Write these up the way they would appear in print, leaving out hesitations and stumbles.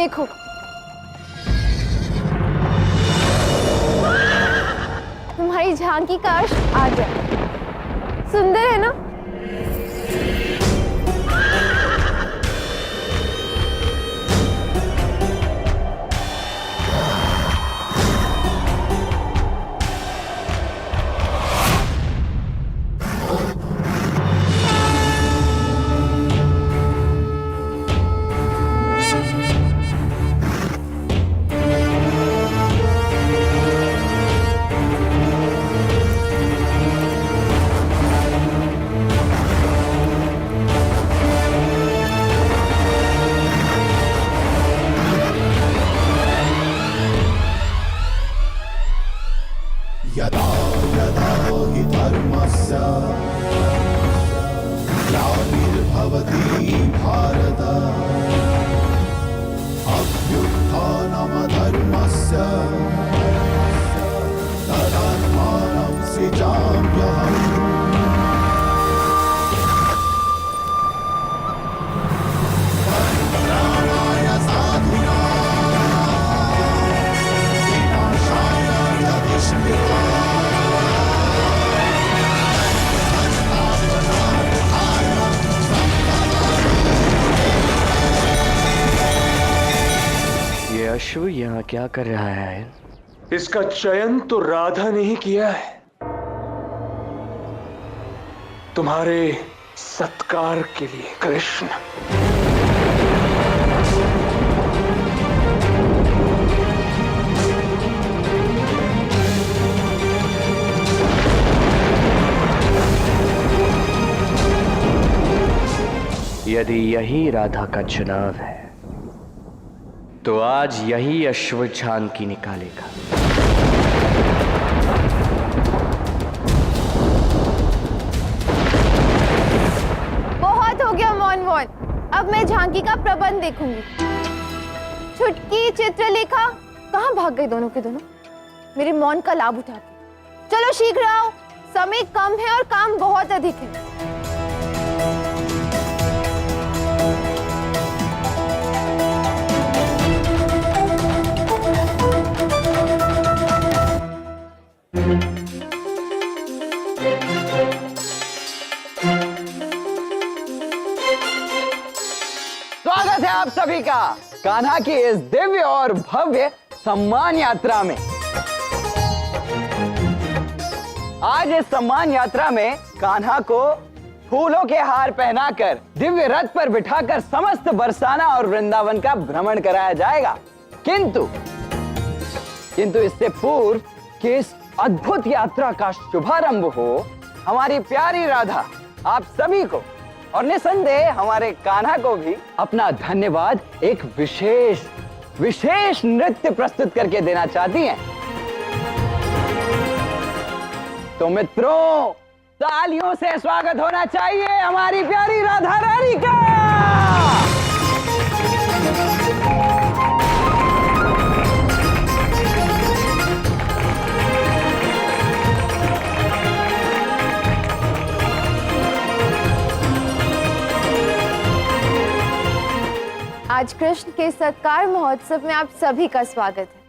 देखो, तुम्हारी झांकी का अर्श आ गया। सुंदर है ना? यदा यदा हि धर्मस्य ग्लानिर्भवति भारत अभ्युत्थानमधर्मस्य तदात्मानं सृजाम्यहम्। परित्राणाय साधूनां विनाशाय च दुष्कृताम्। ये अश्व यहाँ क्या कर रहा है? इसका चयन तो राधा ने ही किया है। तुम्हारे सत्कार के लिए कृष्ण। यदि यही राधा का चुनाव है तो आज यही अश्व झांकी निकालेगा। बहुत हो गया मौन मौन, अब मैं झांकी का प्रबंध देखूंगी। छुटकी, चित्रलेखा, कहाँ भाग गए दोनों के दोनों? मेरे मौन का लाभ उठाते। चलो शीघ्र आओ, समय कम है और काम बहुत अधिक है। स्वागत है आप सभी का कान्हा की इस दिव्य और भव्य सम्मान यात्रा में। आज इस सम्मान यात्रा में कान्हा को फूलों के हार पहनाकर दिव्य रथ पर बिठाकर समस्त बरसाना और वृंदावन का भ्रमण कराया जाएगा। किंतु इससे पूर्व कि इस अद्भुत यात्रा का शुभारंभ हो, हमारी प्यारी राधा आप सभी को और निसंदेह हमारे कान्हा को भी अपना धन्यवाद एक विशेष नृत्य प्रस्तुत करके देना चाहती हैं। तो मित्रों, तालियों से स्वागत होना चाहिए हमारी प्यारी राधा रानी का। आज कृष्ण के सत्कार महोत्सव में आप सभी का स्वागत है।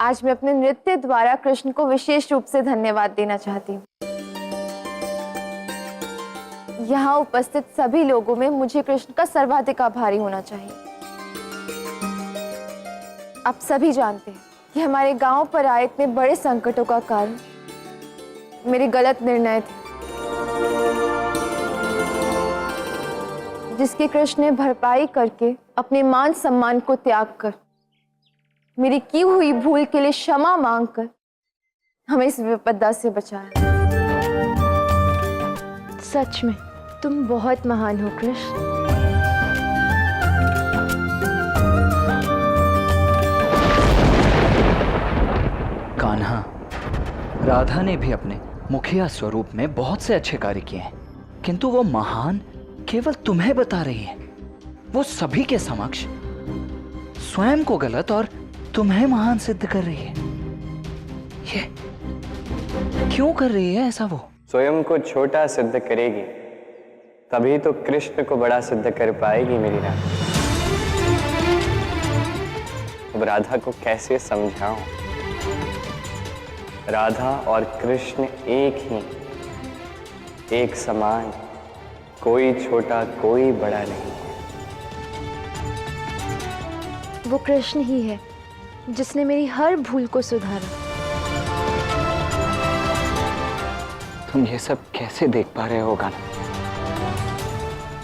आज मैं अपने नृत्य द्वारा कृष्ण को विशेष रूप से धन्यवाद देना चाहती हूँ। यहाँ उपस्थित सभी लोगों में मुझे कृष्ण का सर्वाधिक आभारी होना चाहिए। आप सभी जानते हैं कि हमारे गांव पर आए इतने बड़े संकटों का कारण मेरे गलत निर्णय थे, जिसकी कृष्ण ने भरपाई करके अपने मान सम्मान को त्याग कर मेरी की हुई भूल के लिए क्षमा मांगकर हमें इस विपदा से बचाया। सच में तुम बहुत महान हो कृष्ण। कान्हा, राधा ने भी अपने मुखिया स्वरूप में बहुत से अच्छे कार्य किए हैं, किंतु वो महान केवल तुम्हें बता रही है। वो सभी के समक्ष स्वयं को गलत और तुम्हें महान सिद्ध कर रही है। ये क्यों कर रही है ऐसा? वो स्वयं को छोटा सिद्ध करेगी तभी तो कृष्ण को बड़ा सिद्ध कर पाएगी मेरी राधा। अब राधा को कैसे समझाऊं? राधा और कृष्ण एक ही, एक समान, कोई छोटा कोई बड़ा नहीं। वो कृष्ण ही है जिसने मेरी हर भूल को सुधारा। तुम ये सब कैसे देख पा रहे हो गाना?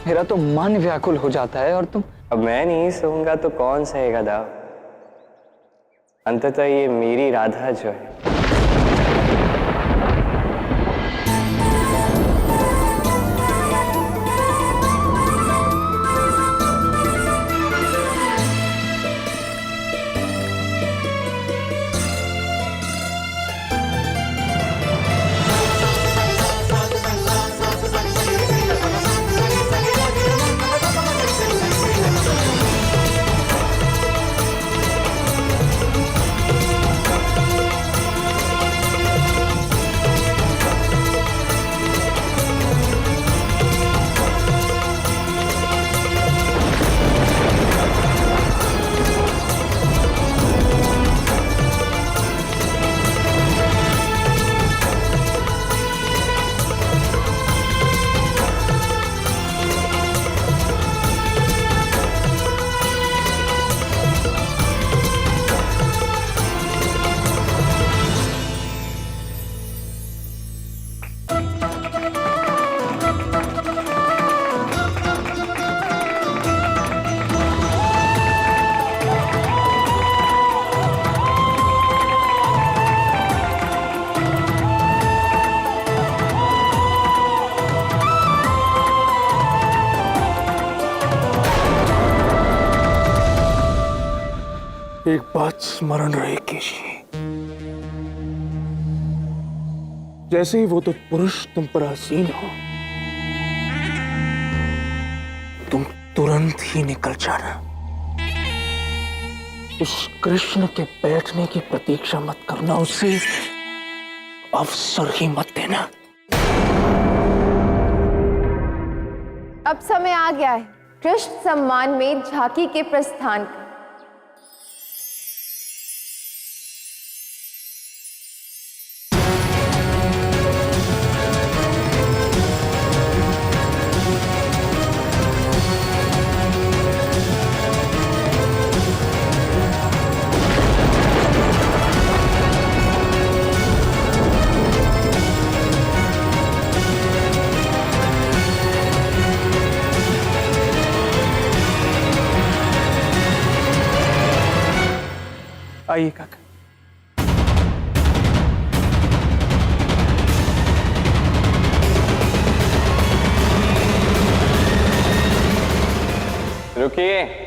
मेरा तो मन व्याकुल हो जाता है और तुम। अब मैं नहीं सहूंगा तो कौन सहेगा दाव? अंततः ये मेरी राधा जो है, एक बात स्मरण रहे केशी, जैसे ही वो तो पुरुष तुम पर आसीन हो, तुम तुरंत ही निकल जाना। उस कृष्ण के बैठने की प्रतीक्षा मत करना, उसे अवसर ही मत देना। अब समय आ गया है कृष्ण सम्मान में झांकी के प्रस्थान का। आइए काका। रुकिए।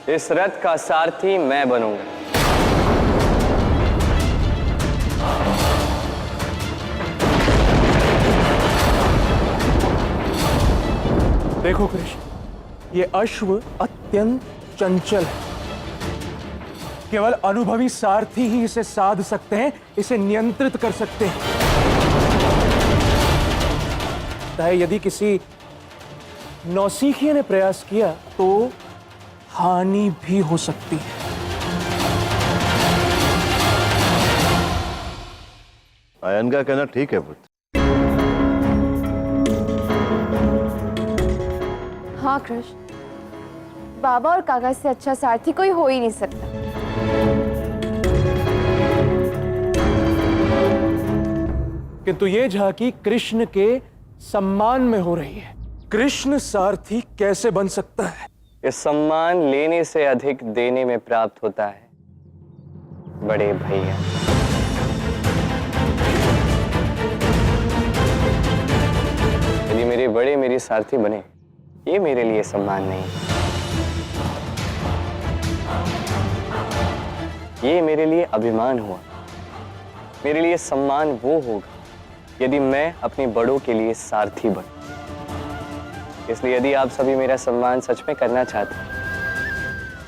इस रथ का सारथी मैं बनूंगा। देखो कृष्ण, ये अश्व अत्यंत चंचल है। केवल अनुभवी सारथी ही इसे साध सकते हैं, इसे नियंत्रित कर सकते हैं। यदि किसी नौसिखिए ने प्रयास किया तो हानि भी हो सकती है। आयन का कहना ठीक है पुत्र। हाँ कृष्ण, बाबा और काका से अच्छा सारथी कोई हो ही नहीं सकता। किंतु ये झांकी कृष्ण के सम्मान में हो रही है। कृष्ण सारथी कैसे बन सकता है? ये सम्मान लेने से अधिक देने में प्राप्त होता है बड़े भैया। यदि मेरे बड़े मेरी सारथी बने, ये मेरे लिए सम्मान नहीं, ये मेरे लिए अभिमान हुआ। मेरे लिए सम्मान वो होगा यदि मैं अपनी बड़ों के लिए सारथी बनूं। इसलिए यदि आप सभी मेरा सम्मान सच में करना चाहते हैं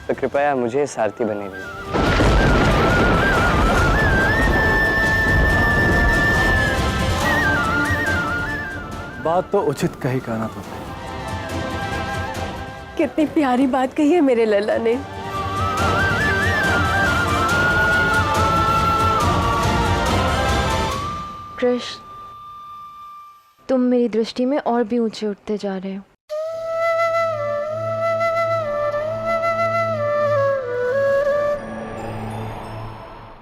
तो कृपया मुझे सारथी बनने दीजिए। बात तो उचित कही कान्हा पुत्र। कितनी प्यारी बात कही है मेरे लल्ला ने। कृष्ण, तुम मेरी दृष्टि में और भी ऊंचे उठते जा रहे हो।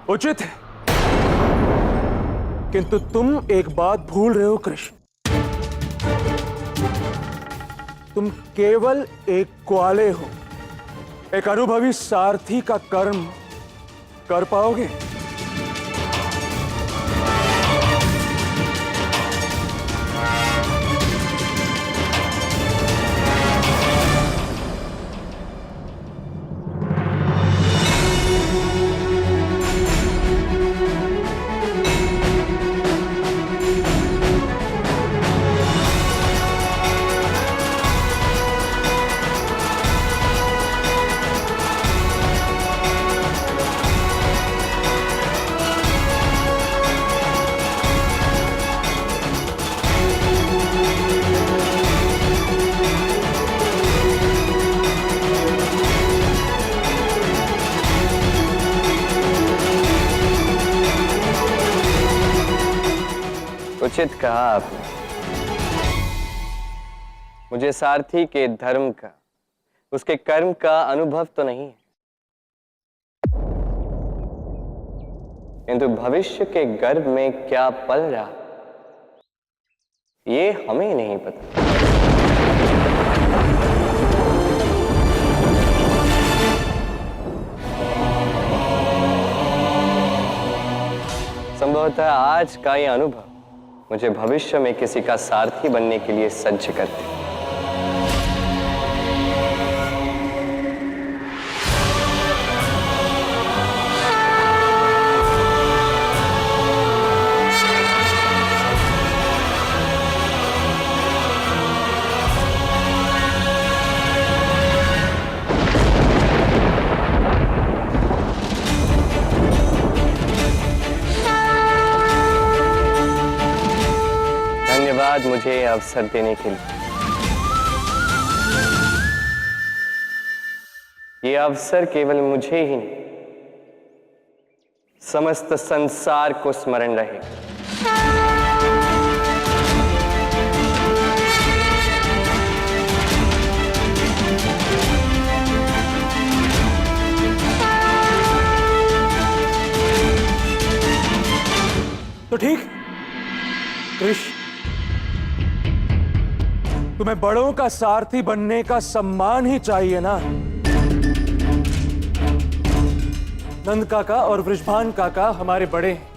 उचित है, किंतु तुम एक बात भूल रहे हो कृष्ण। तुम केवल एक ग्वाले हो। एक अनुभवी सारथी का कर्म कर पाओगे? उचित कहा आपने। मुझे सारथी के धर्म का, उसके कर्म का अनुभव तो नहीं है, किंतु भविष्य के गर्भ में क्या पल रहा ये हमें नहीं पता। संभवतः आज का यह अनुभव मुझे भविष्य में किसी का सारथी बनने के लिए सज्ज करते। धन्यवाद मुझे यह अवसर देने के लिए। यह अवसर केवल मुझे ही नहीं, समस्त संसार को स्मरण रहेगा। तो ठीक कृष्ण, तुम्हें बड़ों का सारथी बनने का सम्मान ही चाहिए ना। नंद काका और वृषभान काका हमारे बड़े हैं,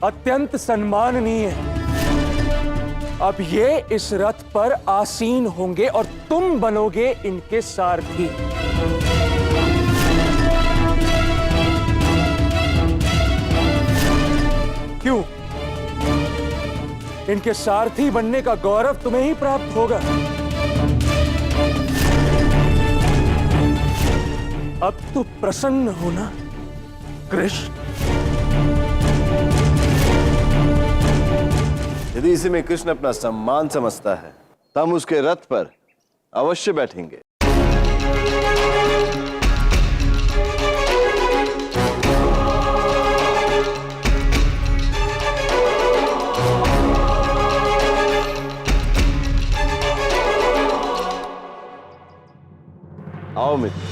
अत्यंत सम्माननीय हैं। अब ये इस रथ पर आसीन होंगे और तुम बनोगे इनके सारथी। क्यों? इनके सारथी बनने का गौरव तुम्हें ही प्राप्त होगा। अब तो प्रसन्न होना कृष्ण। यदि इसी में कृष्ण अपना सम्मान समझता है तो हम उसके रथ पर अवश्य बैठेंगे। आओ मित्र।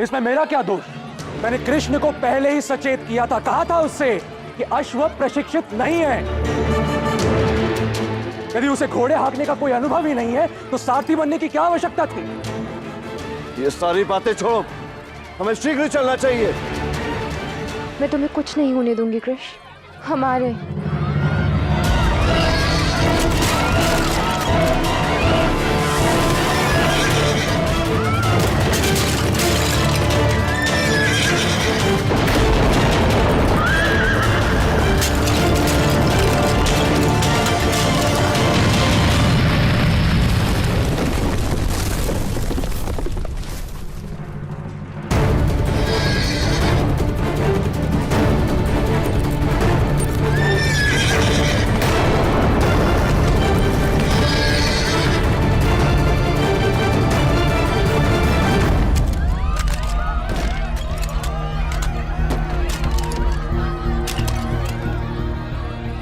इसमें मेरा क्या दोष? मैंने कृष्ण को पहले ही सचेत किया था, कहा था उससे कि अश्व प्रशिक्षित नहीं है। यदि उसे घोड़े हाँकने का कोई अनुभव ही नहीं है तो सारथी बनने की क्या आवश्यकता थी? ये सारी बातें छोड़ो, हमें शीघ्र चलना चाहिए। मैं तुम्हें कुछ नहीं होने दूंगी कृष्ण। हमारे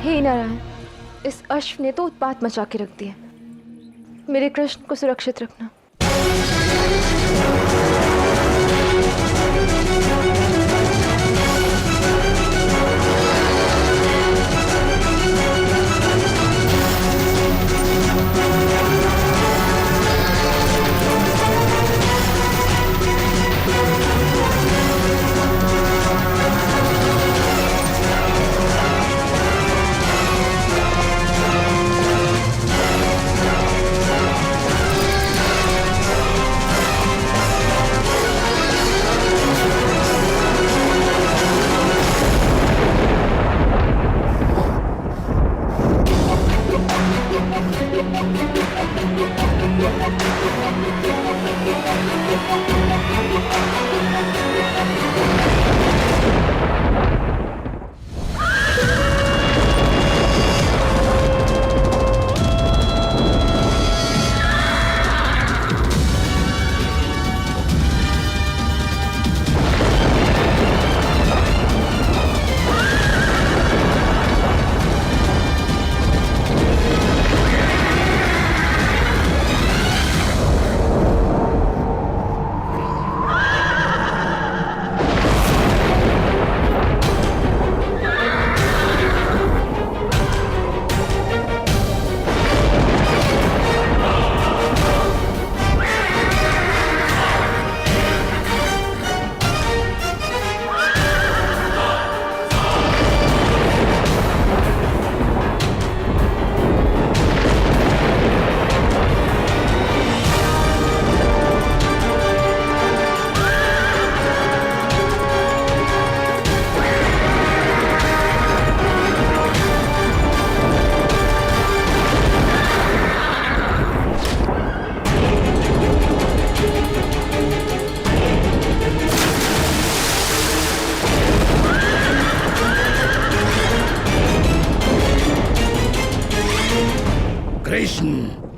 हे नारायण, इस अश्व ने तो उत्पात मचा के रख दिया। मेरे कृष्ण को सुरक्षित रखना।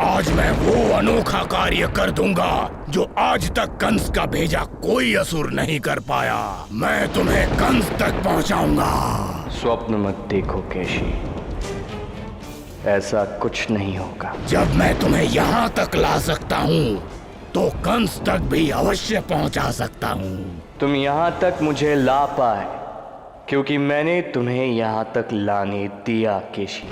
आज मैं वो अनोखा कार्य कर दूंगा जो आज तक कंस का भेजा कोई असुर नहीं कर पाया। मैं तुम्हें कंस तक पहुंचाऊंगा। स्वप्न मत देखो केशी, ऐसा कुछ नहीं होगा। जब मैं तुम्हें यहाँ तक ला सकता हूँ तो कंस तक भी अवश्य पहुंचा सकता हूँ। तुम यहाँ तक मुझे ला पाए क्योंकि मैंने तुम्हें यहाँ तक लाने दिया केशी।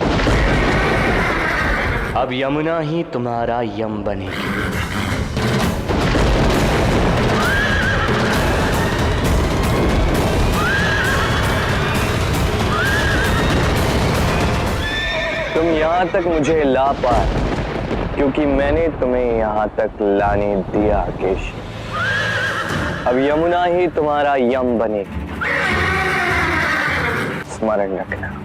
अब यमुना ही तुम्हारा यम बनेगी। तुम यहाँ तक मुझे ला पाए क्योंकि मैंने तुम्हें यहाँ तक लाने दिया केशी। अब यमुना ही तुम्हारा यम बनेगी, स्मरण रखना।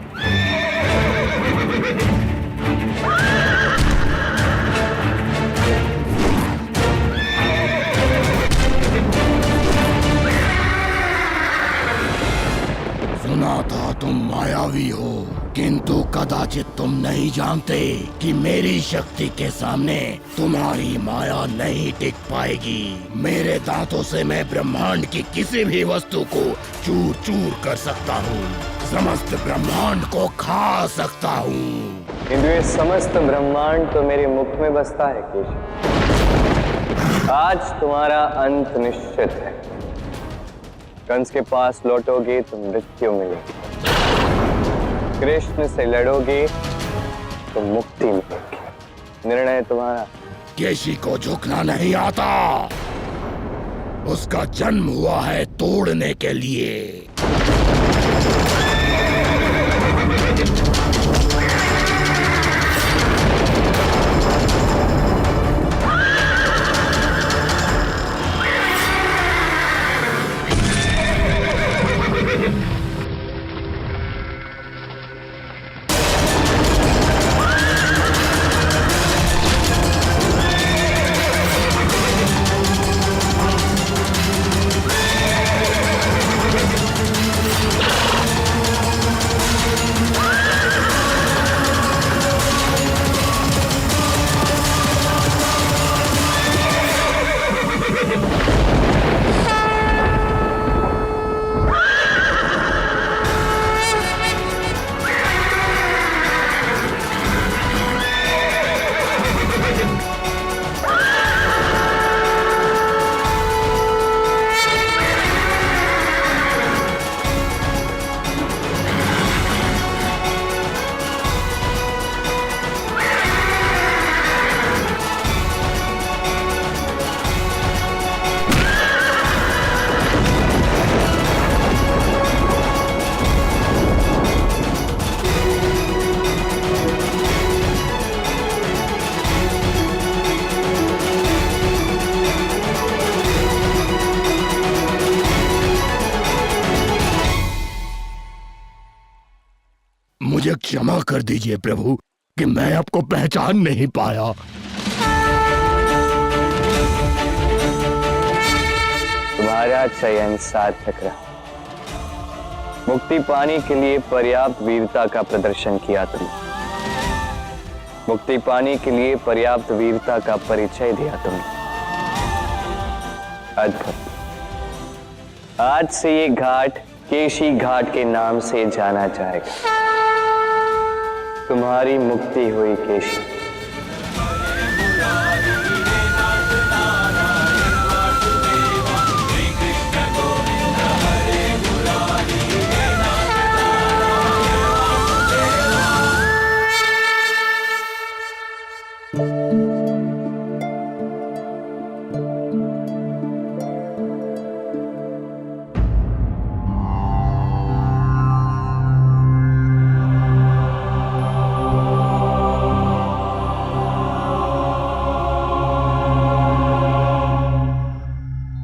सुना था तुम मायावी हो, किंतु कदाचित तुम नहीं जानते कि मेरी शक्ति के सामने तुम्हारी माया नहीं टिक पाएगी। मेरे दांतों से मैं ब्रह्मांड की किसी भी वस्तु को चूर चूर कर सकता हूँ, समस्त ब्रह्मांड को खा सकता हूँ। किंतु ये समस्त ब्रह्मांड तो मेरे मुख में बसता है केशव। आज तुम्हारा अंत निश्चित है। कंस के पास लौटोगे तो मृत्यु मिलेगी, कृष्ण से लड़ोगे तो मुक्ति मिलेगी। निर्णय तुम्हारा। केशी को झुकना नहीं आता, उसका जन्म हुआ है तोड़ने के लिए। मुझे क्षमा कर दीजिए प्रभु कि मैं आपको पहचान नहीं पाया। तुम्हारा चयन सार्थक रहा। मुक्ति पाने के लिए पर्याप्त वीरता का प्रदर्शन किया तुमने, मुक्ति पाने के लिए पर्याप्त वीरता का परिचय दिया तुमने। अद्भुत। आज से ये घाट केशी घाट के नाम से जाना जाएगा। तुम्हारी मुक्ति हुई केशी।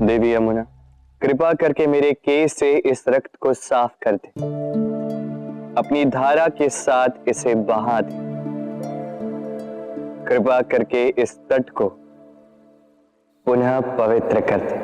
देवी यमुना, कृपा करके मेरे केस से इस रक्त को साफ कर दे, अपनी धारा के साथ इसे बहा दे। कृपा करके इस तट को पुनः पवित्र कर दे।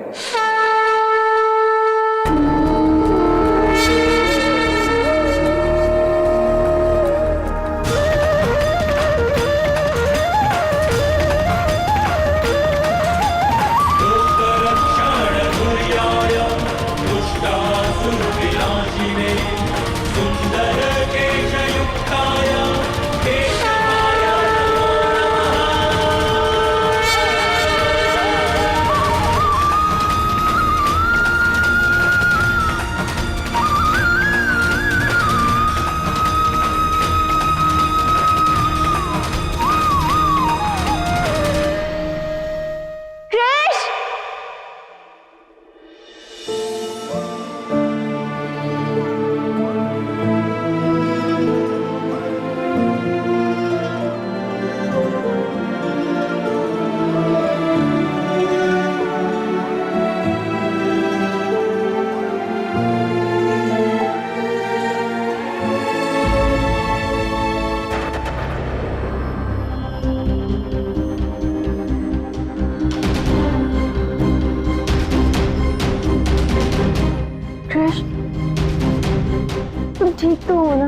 तुम ठीक तो हो ना?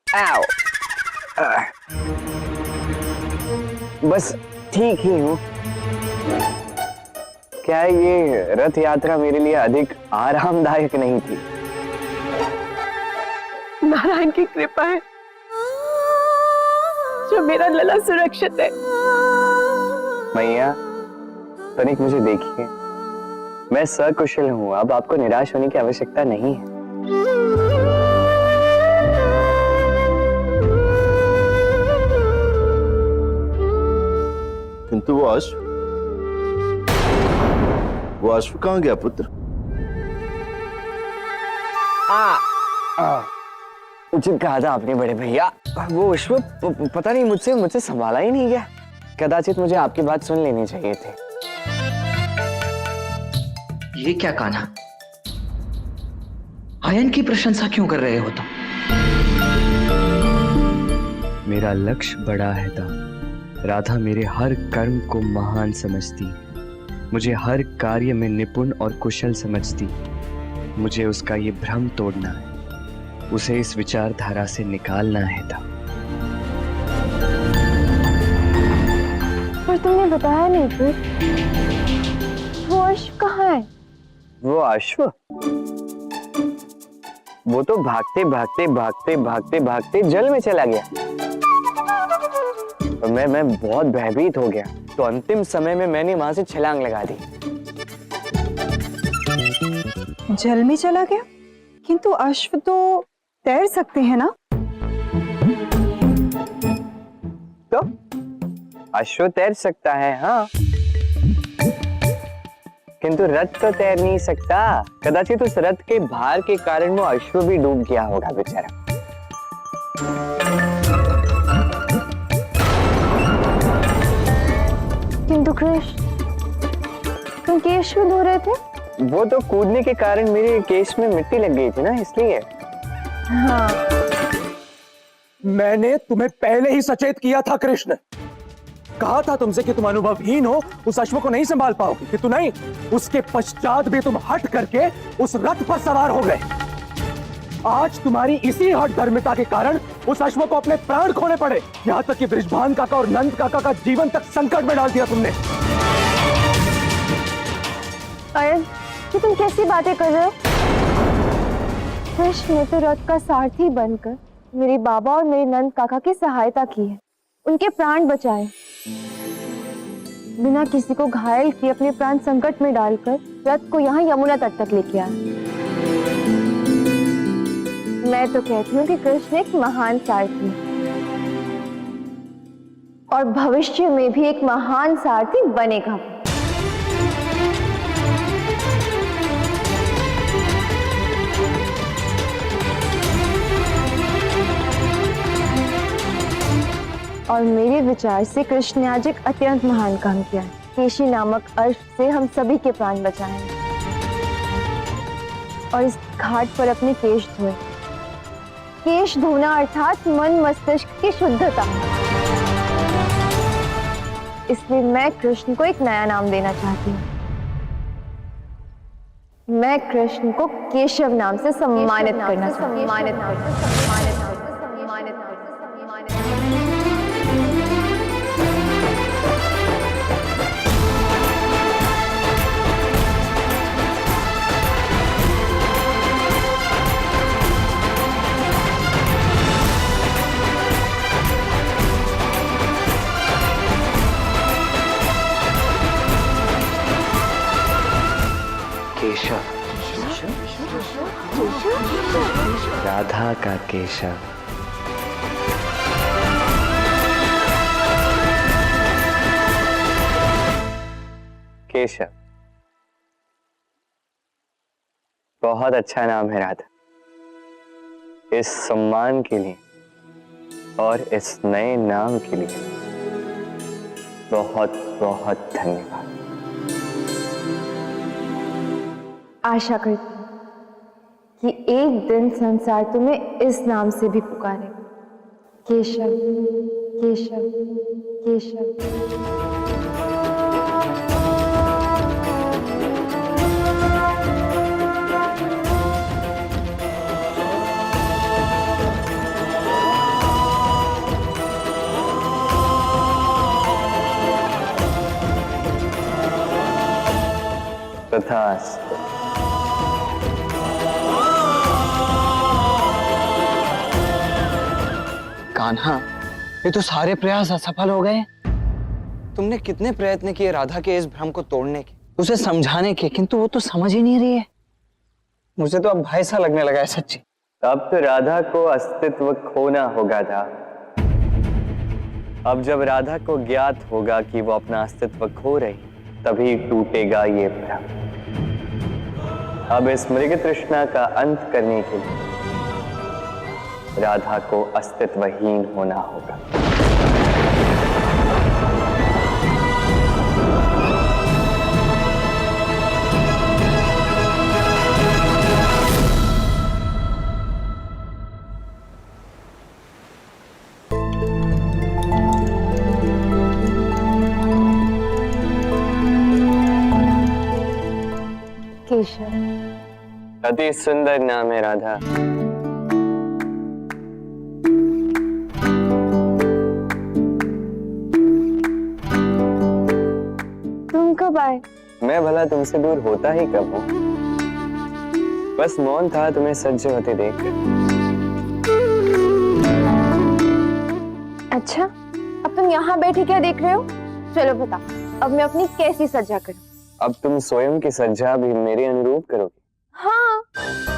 आओ। बस ठीक ही हूँ। क्या ये रथ यात्रा मेरे लिए अधिक आरामदायक नहीं थी? नारायण की कृपा है जो मेरा लला सुरक्षित है। मैया, तनिक मुझे देखिए, मैं सकुशल हूँ, अब आपको निराश होने की आवश्यकता नहीं है। किंतु वो अश्व कहाँ गया पुत्र? उचित कहा था आपने बड़े भैया। वो अश्व पता नहीं मुझसे संभाला ही नहीं गया। कदाचित मुझे आपकी बात सुन लेनी चाहिए थी। ये क्या कान्हा, आयन की प्रशंसा क्यों कर रहे हो तुम? मेरा लक्ष्य बड़ा है था। राधा मेरे हर कर्म को महान समझती, मुझे हर कार्य में निपुण और कुशल समझती। मुझे उसका ये भ्रम तोड़ना है, उसे इस विचारधारा से निकालना है था। पर तुमने बताया नहीं फिर, वो अश्व कहाँ है? वो अश्व, वो तो भागते भागते भागते भागते भागते जल में चला गया। और मैं बहुत भयभीत हो गया, तो अंतिम समय में मैंने वहां से छलांग लगा दी। जल में चला गया? किंतु अश्व तो तैर सकते हैं ना? तो अश्व तैर सकता है, हाँ, किंतु रथ तो तैर नहीं सकता। कदाचित उस रथ के भार के कारण वो अश्व भी डूब गया होगा बेचारा। किंतु कृष्ण, तुम केश क्यों धो रहे थे? वो तो कूदने के कारण मेरे केश में मिट्टी लग गई थी ना, इसलिए। हाँ, मैंने तुम्हें पहले ही सचेत किया था कृष्ण। कहा था तुमसे कि तुम अनुभवहीन हो, उस अश्व को नहीं संभाल पाओगे, कि तू नहीं। उसके पश्चात भी तुम हट करके उस रथ पर सवार हो गए। आज तुम्हारी इसी हठ धर्मिता के कारण उस अश्व को अपने प्राण खोने पड़े। यहां तक कि बृषभान काका और नंद काका का जीवन तक संकट में डाल दिया तुमने। आयन, ये तुम कैसी बातें कर रहे हो? कृष्ण ने तो रथ का सारथी बनकर मेरे बाबा और मेरे नंद काका की सहायता की है, उनके प्राण बचाए। बिना किसी को घायल किए अपने प्राण संकट में डालकर रथ को यहाँ यमुना तट तक लेके आए। मैं तो कहती हूँ कि कृष्ण एक महान सारथी है और भविष्य में भी एक महान सारथी बनेगा। और मेरे विचार से कृष्ण ने आज एक अत्यंत महान काम किया है। केशी नामक अश्व से हम सभी के प्राण बचाए और इस घाट पर अपने केश धोए। केश धोना अर्थात मन मस्तिष्क की शुद्धता। इसलिए मैं कृष्ण को एक नया नाम देना चाहती हूँ। मैं कृष्ण को केशव नाम से सम्मानित करना चाहती हूँ। केशव, राधा का केशव। केशव बहुत अच्छा नाम है राधा। इस सम्मान के लिए और इस नए नाम के लिए बहुत बहुत धन्यवाद। आशा करती हूँ कि एक दिन संसार तुम्हें इस नाम से भी पुकारेगा, केशव, केशव, केशव। तथास्तु। कान्हा, ये तो सारे प्रयास असफल हो गए। तुमने कितने प्रयत्न किए राधा के इस भ्रम को तोड़ने के, उसे समझाने के, किंतु वो तो समझ ही नहीं रही है। मुझे तो अब भय सा लगने लगा है सच्ची। अब तो राधा को अस्तित्व खोना होगा था। अब जब राधा को ज्ञात होगा कि वो अपना अस्तित्व खो रही, तभी टूटेगा ये भ्रम। अब इस मृग तृष्णा का अंत करने के लिए राधा को अस्तित्वहीन होना होगा। केशव। अति सुंदर नाम है राधा। तुम कब आए? मैं भला तुमसे दूर होता ही कब हूँ? बस मौन था तुम्हें सज होते देख। अच्छा, अब तुम यहाँ बैठे क्या देख रहे हो? चलो बता, अब मैं अपनी कैसी सज्जा करूं? अब तुम स्वयं की सज्जा भी मेरे अनुरूप करोगे। हाँ,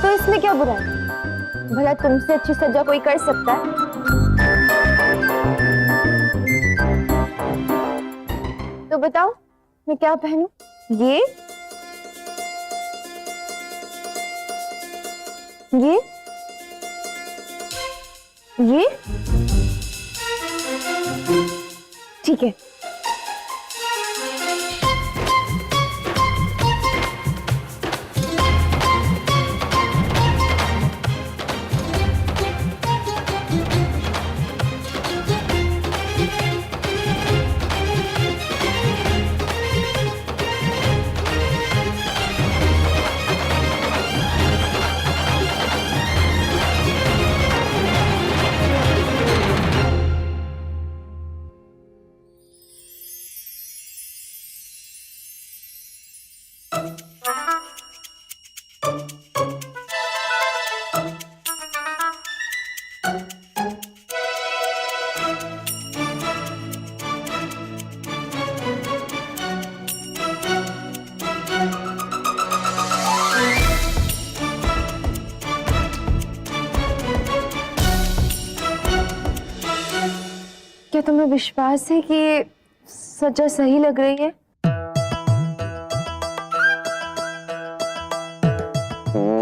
तो इसमें क्या बुरा है? भला तुमसे अच्छी सज्जा कोई कर सकता है? तो बताओ, मैं क्या पहनूं? ये ठीक है। क्या तुम्हें विश्वास है कि ये सज्जा सही लग रही है?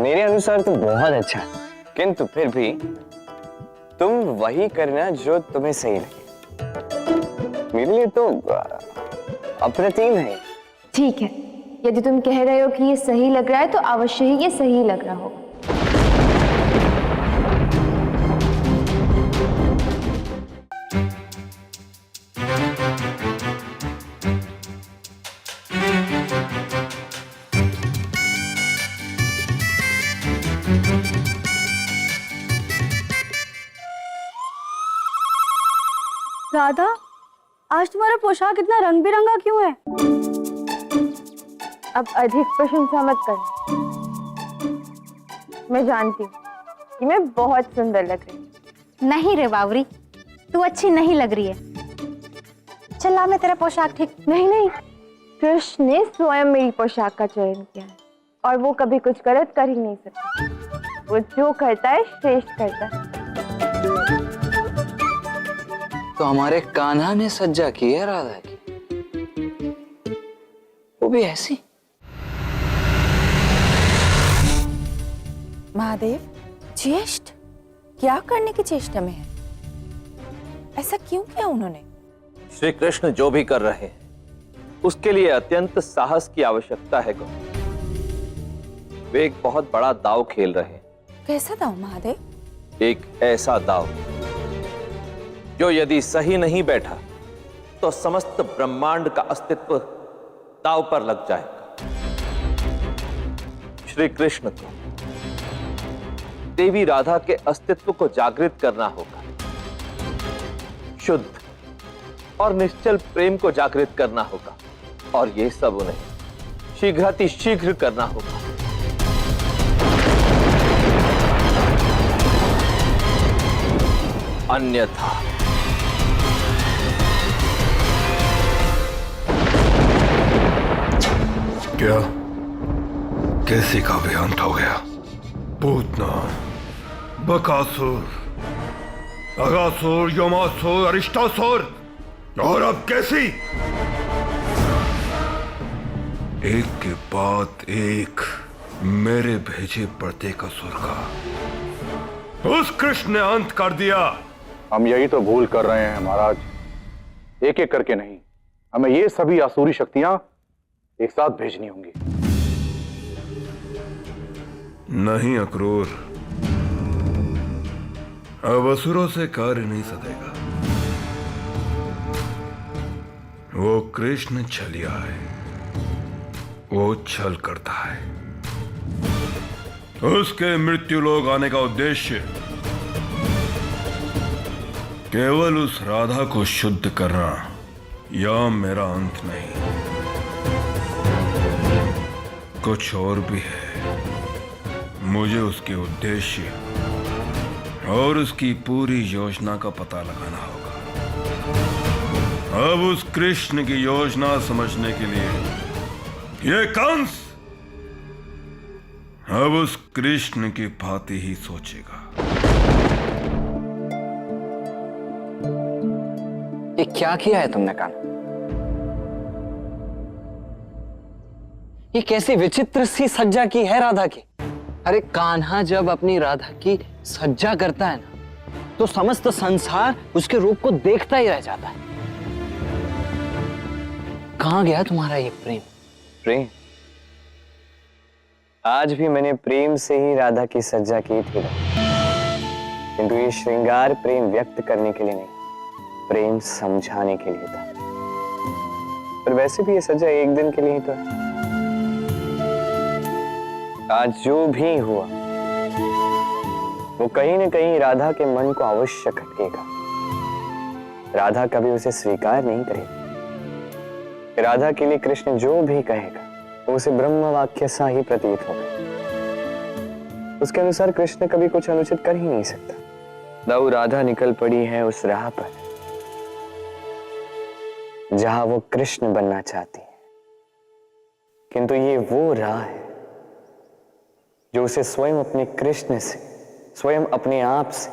मेरे अनुसार तो बहुत अच्छा है, किंतु फिर भी तुम वही करना जो तुम्हें सही लगे। मेरे लिए तो अप्रतिम है। ठीक है, यदि तुम कह रहे हो कि ये सही लग रहा है तो अवश्य ही ये सही लग रहा होगा। राधा, आज तुम्हारा पोशाक इतना रंग बिरंगा क्यों है? अब अधिक प्रशंसा मत कर। मैं जानती हूँ कि मैं बहुत सुंदर लग रही हूँ। नहीं रे बावरी, तू अच्छी नहीं लग रही है। चल ला, मैं तेरा पोशाक ठीक। नहीं, कृष्ण ने स्वयं मेरी पोशाक का चयन किया है और वो कभी कुछ गलत कर ही नहीं सकता। वो जो करता है श्रेष्ठ करता है। तो हमारे कान्हा ने सज्जा की है राधा की, वो भी ऐसी। महादेव, ज्येष्ठ क्या करने की चेष्टा में है? ऐसा क्यों किया उन्होंने? श्री कृष्ण जो भी कर रहे हैं उसके लिए अत्यंत साहस की आवश्यकता है गौरी। वे एक बहुत बड़ा दांव खेल रहे हैं। कैसा दांव महादेव? एक ऐसा दांव जो यदि सही नहीं बैठा तो समस्त ब्रह्मांड का अस्तित्व दांव पर लग जाएगा। श्री कृष्ण को देवी राधा के अस्तित्व को जागृत करना होगा। शुद्ध और निश्चल प्रेम को जागृत करना होगा, और ये सब उन्हें शीघ्रातिशीघ्र करना होगा। अन्यथा क्या कैसी का भी अंत हो गया? पूतना, बकासुर, अगासुर, योमासुर, अरिष्टासुर और अब कैसी? एक के बाद एक मेरे भेजे प्रत्येक असुर का उस कृष्ण ने अंत कर दिया। हम यही तो भूल कर रहे हैं महाराज, एक एक करके नहीं, हमें ये सभी आसुरी शक्तियां एक साथ भेजनी होंगी। नहीं अक्रूर, अब असुरों से कार्य नहीं सदेगा। वो कृष्ण छलिया है, वो छल करता है। उसके मृत्यु लोक आने का उद्देश्य केवल उस राधा को शुद्ध करना, या मेरा अंत नहीं, कुछ और भी है। मुझे उसके उद्देश्य और उसकी पूरी योजना का पता लगाना होगा। अब उस कृष्ण की योजना समझने के लिए ये कंस अब उस कृष्ण की भांति ही सोचेगा। ये क्या किया है तुमने कान्हा? ये कैसी विचित्र सी सज्जा की है राधा की। अरे कान्हा जब अपनी राधा की सज्जा करता है ना, तो समस्त संसार उसके रूप को देखता ही रह जाता है। कहां गया तुम्हारा ये प्रेम? प्रेम? आज भी मैंने प्रेम से ही राधा की सज्जा की थी, किंतु ये श्रृंगार प्रेम व्यक्त करने के लिए नहीं, प्रेम समझाने के लिए था। पर वैसे भी ये सज्जा एक दिन के लिए ही तो है। आज जो भी हुआ वो कहीं न कहीं राधा के मन को अवश्य खटकेगा। राधा कभी उसे स्वीकार नहीं करेगी। राधा के लिए कृष्ण जो भी कहेगा वो उसे ब्रह्म वाक्य सा ही प्रतीत होगा। उसके अनुसार कृष्ण कभी कुछ अनुचित कर ही नहीं सकता। दाऊ राधा निकल पड़ी है उस राह पर जहां वो कृष्ण बनना चाहती है, किंतु ये वो राह है जो उसे स्वयं अपने कृष्ण से, स्वयं अपने आप से,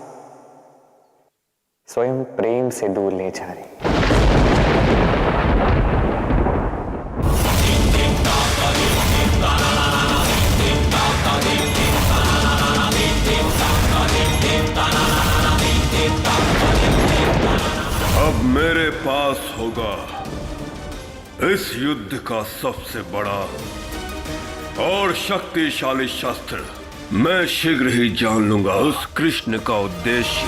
स्वयं प्रेम से दूर ले जा रही है। अब मेरे पास होगा इस युद्ध का सबसे बड़ा और शक्तिशाली शस्त्र। मैं शीघ्र ही जान लूंगा उस कृष्ण का उद्देश्य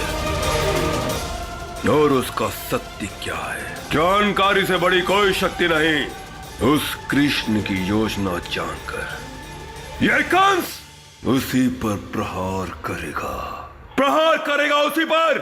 और उसका सत्य क्या है। जानकारी से बड़ी कोई शक्ति नहीं उस कृष्ण की योजना जानकर। यह कंस उसी पर प्रहार करेगा उसी पर।